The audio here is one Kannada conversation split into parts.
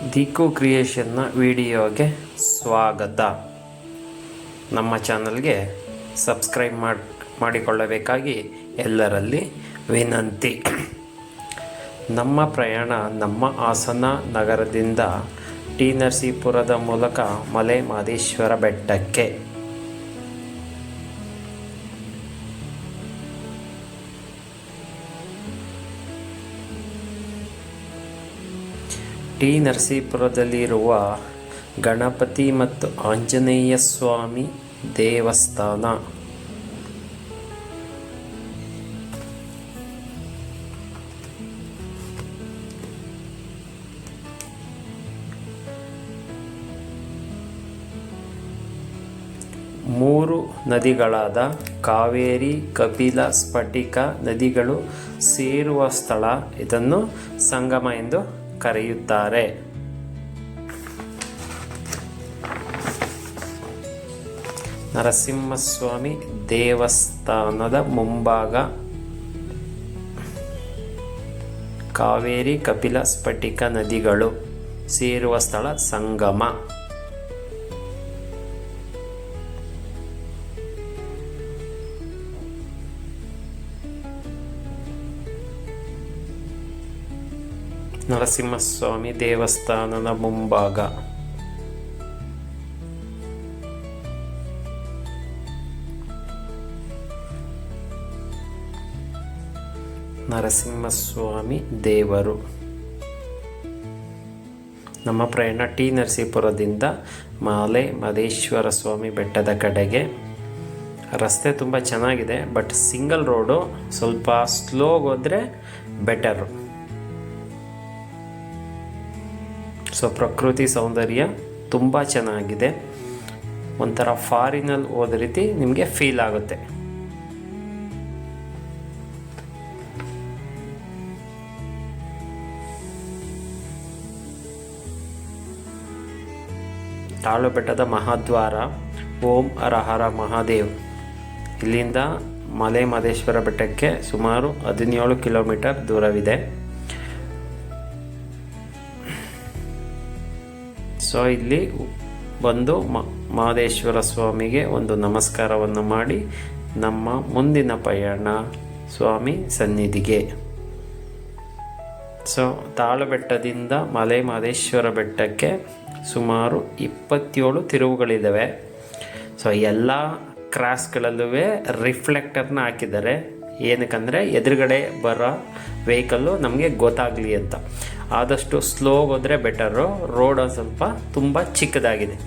ದಿಕ್ಕು ಕ್ರಿಯೇಷನ್ನ ವಿಡಿಯೋಗೆ ಸ್ವಾಗತ. ನಮ್ಮ ಚಾನಲ್ಗೆ ಸಬ್ಸ್ಕ್ರೈಬ್ ಮಾಡಿಕೊಳ್ಳಬೇಕಾಗಿ ಎಲ್ಲರಲ್ಲಿ ವಿನಂತಿ. ನಮ್ಮ ಪ್ರಯಾಣ ನಮ್ಮ ಹಾಸನ ನಗರದಿಂದ ಟಿ ನರಸೀಪುರದ ಮೂಲಕ ಮಲೆ ಮಹದೇಶ್ವರ ಬೆಟ್ಟಕ್ಕೆ. ಟಿ ನರಸೀಪುರದಲ್ಲಿರುವ ಗಣಪತಿ ಮತ್ತು ಆಂಜನೇಯ ಸ್ವಾಮಿ ದೇವಸ್ಥಾನ. ಮೂರು ನದಿಗಳಾದ ಕಾವೇರಿ, ಕಪಿಲ, ಸ್ಫಟಿಕ ನದಿಗಳು ಸೇರುವ ಸ್ಥಳ. ಇದನ್ನು ಸಂಗಮ ಎಂದು ಕರೆಯುತ್ತಾರೆ. ನರಸಿಂಹಸ್ವಾಮಿ ದೇವಸ್ಥಾನದ ಮುಂಭಾಗ ಕಾವೇರಿ, ಕಪಿಲ, ಸ್ಫಟಿಕ ನದಿಗಳು ಸೇರುವ ಸ್ಥಳ ಸಂಗಮ. ನರಸಿಂಹಸ್ವಾಮಿ ದೇವಸ್ಥಾನದ ಮುಂಭಾಗ. ನರಸಿಂಹಸ್ವಾಮಿ ದೇವರು. ನಮ್ಮ ಪ್ರಯಾಣ ಟಿ ನರಸೀಪುರದಿಂದ ಮಲೆ ಮಹದೇಶ್ವರ ಸ್ವಾಮಿ ಬೆಟ್ಟದ ಕಡೆಗೆ. ರಸ್ತೆ ತುಂಬ ಚೆನ್ನಾಗಿದೆ, ಬಟ್ ಸಿಂಗಲ್ ರೋಡು, ಸ್ವಲ್ಪ ಸ್ಲೋಗಿ ಹೋದರೆ ಬೆಟರು. ಸೊ ಪ್ರಕೃತಿ ಸೌಂದರ್ಯ ತುಂಬ ಚೆನ್ನಾಗಿದೆ. ಒಂಥರ ಫಾರಿನಲ್ಲಿ ಹೋದ ರೀತಿ ನಿಮಗೆ ಫೀಲ್ ಆಗುತ್ತೆ. ತಾಳು ಬೆಟ್ಟದ ಮಹಾದ್ವಾರ ಓಂ ಹರ ಹರ ಮಹಾದೇವ್. ಇಲ್ಲಿಂದ ಮಲೆ ಮಹದೇಶ್ವರ ಬೆಟ್ಟಕ್ಕೆ ಸುಮಾರು 17 ಕಿಲೋಮೀಟರ್ ದೂರವಿದೆ. ಸೊ ಇಲ್ಲಿ ಬಂದು ಮಹದೇಶ್ವರ ಸ್ವಾಮಿಗೆ ಒಂದು ನಮಸ್ಕಾರವನ್ನು ಮಾಡಿ ನಮ್ಮ ಮುಂದಿನ ಪಯಣ ಸ್ವಾಮಿ ಸನ್ನಿಧಿಗೆ. ಸೊ ತಾಳು ಬೆಟ್ಟದಿಂದ ಮಲೆ ಮಹದೇಶ್ವರ ಬೆಟ್ಟಕ್ಕೆ ಸುಮಾರು 27 ತಿರುವುಗಳಿದ್ದಾವೆ. ಸೊ ಎಲ್ಲ ಕ್ರಾಸ್ಗಳಲ್ಲೂ ರಿಫ್ಲೆಕ್ಟರ್ನ ಹಾಕಿದ್ದಾರೆ. ಏನಕ್ಕಂದರೆ ಎದುರುಗಡೆ ಬರೋ ವೆಹಿಕಲ್ಲು ನಮಗೆ ಗೊತ್ತಾಗಲಿ ಅಂತ. ಆದಷ್ಟು ಸ್ಲೋ ಹೋದರೆ ಬೆಟರು. ರೋಡ್ ಸ್ವಲ್ಪ ತುಂಬ ಚಿಕ್ಕದಾಗಿದೆ.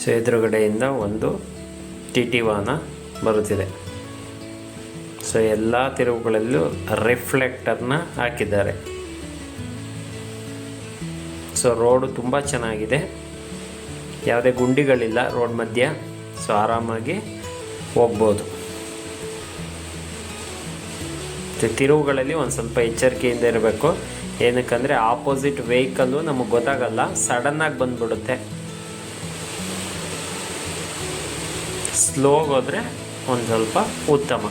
ಸೊ ಎದುರುಗಡೆಯಿಂದ ಒಂದು ಟಿ ವಾಹನ ಬರುತ್ತಿದೆ. ಸೊ ಎಲ್ಲ ತಿರುವುಗಳಲ್ಲೂ ರಿಫ್ಲೆಕ್ಟರ್ನ ಹಾಕಿದ್ದಾರೆ. ಸೊ ರೋಡು ತುಂಬ ಚೆನ್ನಾಗಿದೆ, ಯಾವುದೇ ಗುಂಡಿಗಳಿಲ್ಲ ರೋಡ್ ಮಧ್ಯ. ಸೊ ಆರಾಮಾಗಿ ಹೋಗ್ಬೋದು. ತಿರುವುಗಳಲ್ಲಿ ಒಂದು ಸ್ವಲ್ಪ ಎಚ್ಚರಿಕೆಯಿಂದ ಇರಬೇಕು. ಏನಕ್ಕಂದರೆ ಆಪೋಸಿಟ್ ವೆಹಿಕಲ್ಲು ನಮಗೆ ಗೊತ್ತಾಗಲ್ಲ, ಸಡನ್ನಾಗಿ ಬಂದುಬಿಡುತ್ತೆ. ಸ್ಲೋ ಹೋದರೆ ಒಂದು ಸ್ವಲ್ಪ ಉತ್ತಮ.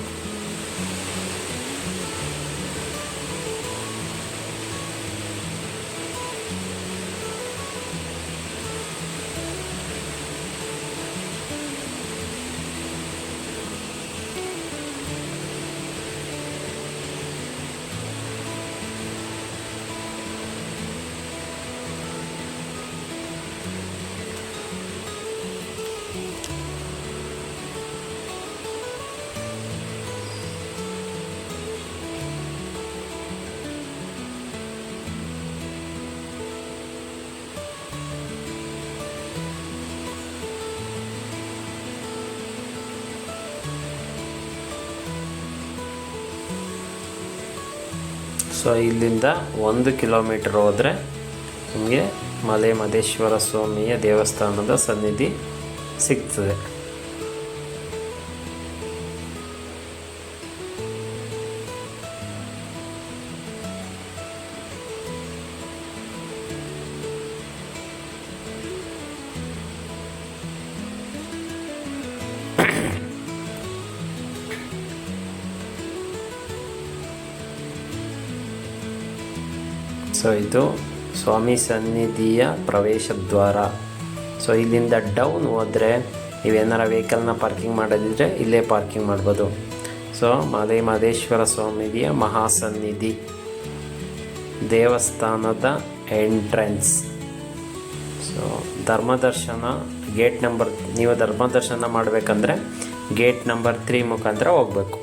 ಸೊ ಇಲ್ಲಿಂದ 1 ಕಿಲೋಮೀಟರ್ ಹೋದರೆ ನಿಮಗೆ ಮಲೆ ಮಹದೇಶ್ವರ ಸ್ವಾಮಿಯ ದೇವಸ್ಥಾನದ ಸನ್ನಿಧಿ ಸಿಗ್ತದೆ. ಸೊ ಇದು ಸ್ವಾಮಿ ಸನ್ನಿಧಿಯ ಪ್ರವೇಶ ದ್ವಾರ. ಸೊ ಇಲ್ಲಿಂದ ಡೌನ್ ಹೋದರೆ ನೀವೇನಾರ ವೆಹಿಕಲ್ನ ಪಾರ್ಕಿಂಗ್ ಮಾಡೋದಿದ್ರೆ ಇಲ್ಲೇ ಪಾರ್ಕಿಂಗ್ ಮಾಡ್ಬೋದು. ಸೊ ಮಲೆ ಮಹದೇಶ್ವರ ಸ್ವಾಮಿಯ ಮಹಾಸನ್ನಿಧಿ ದೇವಸ್ಥಾನದ ಎಂಟ್ರೆನ್ಸ್. ಸೊ ಧರ್ಮದರ್ಶನ ಗೇಟ್ ನಂಬರ್, ನೀವು ಧರ್ಮದರ್ಶನ ಮಾಡಬೇಕಂದ್ರೆ ಗೇಟ್ ನಂಬರ್ 3 ಮುಖಾಂತರ ಹೋಗಬೇಕು.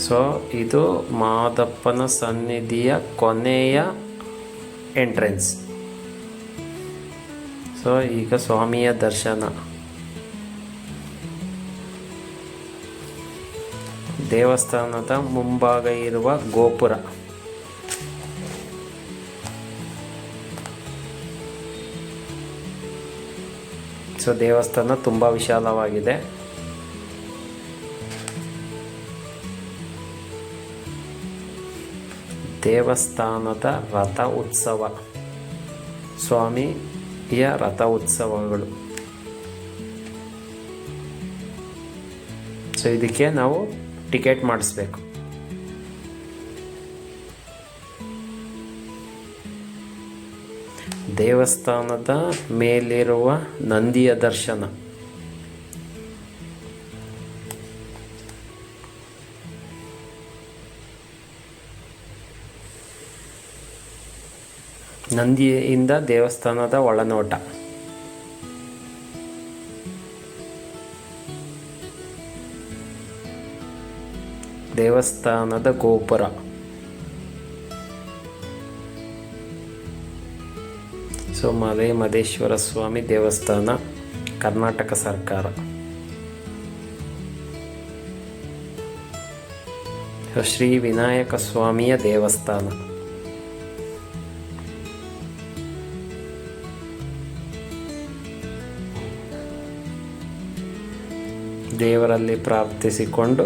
ಸೊ ಇದು ಮಾದಪ್ಪನ ಸನ್ನಿಧಿಯ ಕೊನೆಯ ಎಂಟ್ರೆನ್ಸ್. ಸೊ ಈಗ ಸ್ವಾಮಿಯ ದರ್ಶನ. ದೇವಸ್ಥಾನದ ಮುಂಭಾಗ ಇರುವ ಗೋಪುರ. ಸೊ ದೇವಸ್ಥಾನ ತುಂಬ ವಿಶಾಲವಾಗಿದೆ. ದೇವಸ್ಥಾನದ ರಥ ಉತ್ಸವ, ಸ್ವಾಮಿಯ ರಥ ಉತ್ಸವಗಳು. ಸೊ ಇದಕ್ಕೆ ನಾವು ಟಿಕೆಟ್ ಮಾಡಿಸ್ಬೇಕು. ದೇವಸ್ಥಾನದ ಮೇಲಿರುವ ನಂದಿಯ ದರ್ಶನ. ನಂದಿಯಿಂದ ದೇವಸ್ಥಾನದ ಒಳನೋಟ. ದೇವಸ್ಥಾನದ ಗೋಪುರ. ಸೊ ಮಲೆ ಮಹದೇಶ್ವರ ಸ್ವಾಮಿ ದೇವಸ್ಥಾನ, ಕರ್ನಾಟಕ ಸರ್ಕಾರ. ಶ್ರೀ ವಿನಾಯಕ ಸ್ವಾಮಿಯ ದೇವಸ್ಥಾನ. ದೇವರಲ್ಲಿ ಪ್ರಾರ್ಥಿಸಿಕೊಂಡು,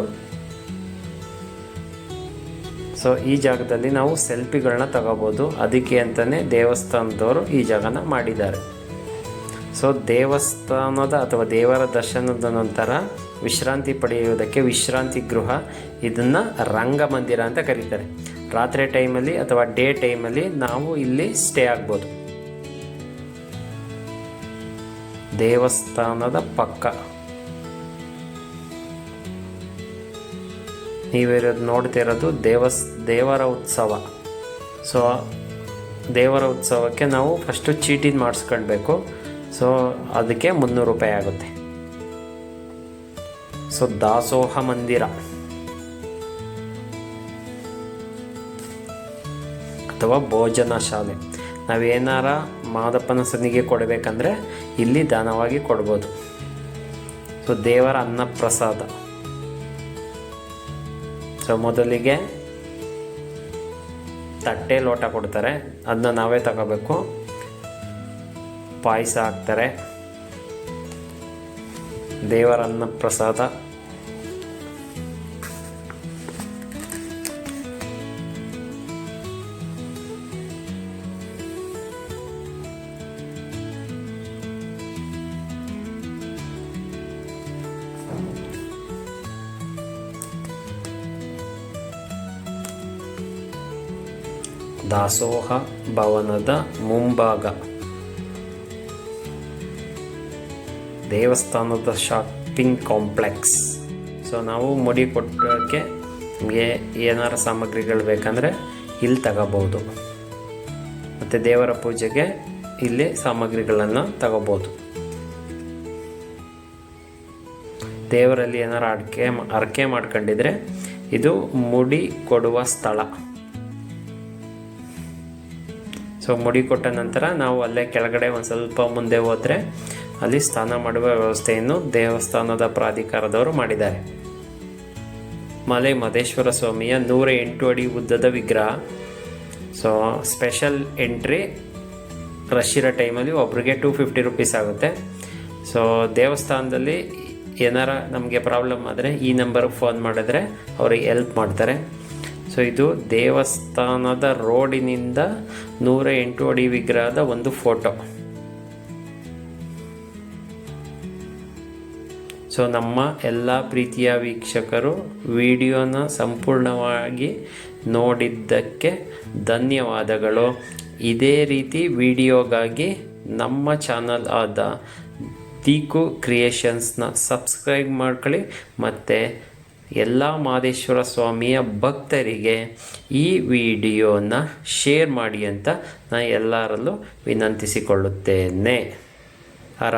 ಸೊ ಈ ಜಾಗದಲ್ಲಿ ನಾವು ಸೆಲ್ಫಿಗಳನ್ನ ತಗೋಬೋದು. ಅದಕ್ಕೆ ಅಂತಲೇ ದೇವಸ್ಥಾನದವರು ಈ ಜಾಗನ ಮಾಡಿದ್ದಾರೆ. ಸೊ ದೇವಸ್ಥಾನದ ಅಥವಾ ದೇವರ ದರ್ಶನದ ನಂತರ ವಿಶ್ರಾಂತಿ ಪಡೆಯುವುದಕ್ಕೆ ವಿಶ್ರಾಂತಿ ಗೃಹ, ಇದನ್ನು ರಂಗಮಂದಿರ ಅಂತ ಕರೀತಾರೆ. ರಾತ್ರಿ ಟೈಮಲ್ಲಿ ಅಥವಾ ಡೇ ಟೈಮಲ್ಲಿ ನಾವು ಇಲ್ಲಿ ಸ್ಟೇ ಆಗ್ಬೋದು. ದೇವಸ್ಥಾನದ ಪಕ್ಕ ನೀವಿರೋದು ನೋಡ್ತಿರೋದು ದೇವರ ಉತ್ಸವ. ಸೊ ದೇವರ ಉತ್ಸವಕ್ಕೆ ನಾವು ಫಸ್ಟು ಚೀಟಿನ ಮಾಡಿಸ್ಕೊಳ್ಬೇಕು. ಸೊ ಅದಕ್ಕೆ 300 ರೂಪಾಯಿ ಆಗುತ್ತೆ. ಸೊ ದಾಸೋಹ ಮಂದಿರ ಅಥವಾ ಭೋಜನ ಶಾಲೆ. ನಾವೇನಾರ ಮಾದಪ್ಪನ ಸನ್ನಿಗೆ ಕೊಡಬೇಕಂದ್ರೆ ಇಲ್ಲಿ ದಾನವಾಗಿ ಕೊಡ್ಬೋದು. ಸೊ ದೇವರ ಅನ್ನಪ್ರಸಾದ. ಸೊ ಮೊದಲಿಗೆ ತಟ್ಟೆ ಲೋಟ ಕೊಡ್ತಾರೆ, ಅದನ್ನ ನಾವೇ ತಗೋಬೇಕು. ಪಾಯಸ ಹಾಕ್ತಾರೆ. ದೇವರ ಅನ್ನಪ್ರಸಾದ. ದಾಸೋಹ ಭವನದ ಮುಂಭಾಗ ದೇವಸ್ಥಾನದ ಶಾಪಿಂಗ್ ಕಾಂಪ್ಲೆಕ್ಸ್. ಸೊ ನಾವು ಮುಡಿ ಕೊಟ್ಟೋಕ್ಕೆ ನಮಗೆ ಏನಾರು ಸಾಮಗ್ರಿಗಳು ಬೇಕಂದರೆ ಇಲ್ಲಿ ತಗೋಬೋದು. ಮತ್ತು ದೇವರ ಪೂಜೆಗೆ ಇಲ್ಲಿ ಸಾಮಗ್ರಿಗಳನ್ನು ತಗೋಬೋದು. ದೇವರಲ್ಲಿ ಏನಾರು ಅರ್ಕೆ ಮಾಡ್ಕೊಂಡಿದ್ರೆ ಇದು ಮುಡಿ ಕೊಡುವ ಸ್ಥಳ. ಸೊ ಮುಡಿ ಕೊಟ್ಟ ನಂತರ ನಾವು ಅಲ್ಲೇ ಕೆಳಗಡೆ ಒಂದು ಸ್ವಲ್ಪ ಮುಂದೆ ಹೋದರೆ ಅಲ್ಲಿ ಸ್ನಾನ ಮಾಡುವ ವ್ಯವಸ್ಥೆಯನ್ನು ದೇವಸ್ಥಾನದ ಪ್ರಾಧಿಕಾರದವರು ಮಾಡಿದ್ದಾರೆ. ಮಲೆ ಮಹದೇಶ್ವರ ಸ್ವಾಮಿಯ 108 ಅಡಿ ಉದ್ದದ ವಿಗ್ರಹ. ಸೊ ಸ್ಪೆಷಲ್ ಎಂಟ್ರಿ ರಶ್ ಇರೋ ಟೈಮಲ್ಲಿ ಒಬ್ರಿಗೆ 250 ರುಪೀಸ್ ಆಗುತ್ತೆ. ಸೊ ದೇವಸ್ಥಾನದಲ್ಲಿ ಏನಾರ ನಮಗೆ ಪ್ರಾಬ್ಲಮ್ ಆದರೆ ಈ ನಂಬರ್ಗೆ ಫೋನ್ ಮಾಡಿದ್ರೆ ಅವ್ರಿಗೆ ಹೆಲ್ಪ್ ಮಾಡ್ತಾರೆ. ಸೊ ಇದು ದೇವಸ್ಥಾನದ ರೋಡಿನಿಂದ 108 ಅಡಿ ವಿಗ್ರಹದ ಒಂದು ಫೋಟೋ. ಸೊ ನಮ್ಮ ಎಲ್ಲ ಪ್ರೀತಿಯ ವೀಕ್ಷಕರು ವಿಡಿಯೋನ ಸಂಪೂರ್ಣವಾಗಿ ನೋಡಿದ್ದಕ್ಕೆ ಧನ್ಯವಾದಗಳು. ಇದೇ ರೀತಿ ವಿಡಿಯೋಗಾಗಿ ನಮ್ಮ ಚಾನಲ್ ಆದ ದೀಕು ಕ್ರಿಯೇಷನ್ಸ್ನ ಸಬ್ಸ್ಕ್ರೈಬ್ ಮಾಡ್ಕೊಳ್ಳಿ. ಮತ್ತು ಎಲ್ಲ ಮಹದೇಶ್ವರ ಸ್ವಾಮಿಯ ಭಕ್ತರಿಗೆ ಈ ವಿಡಿಯೋನ ಶೇರ್ ಮಾಡಿ ಅಂತ ನಾನು ಎಲ್ಲರಲ್ಲೂ ವಿನಂತಿಸಿಕೊಳ್ಳುತ್ತೇನೆ.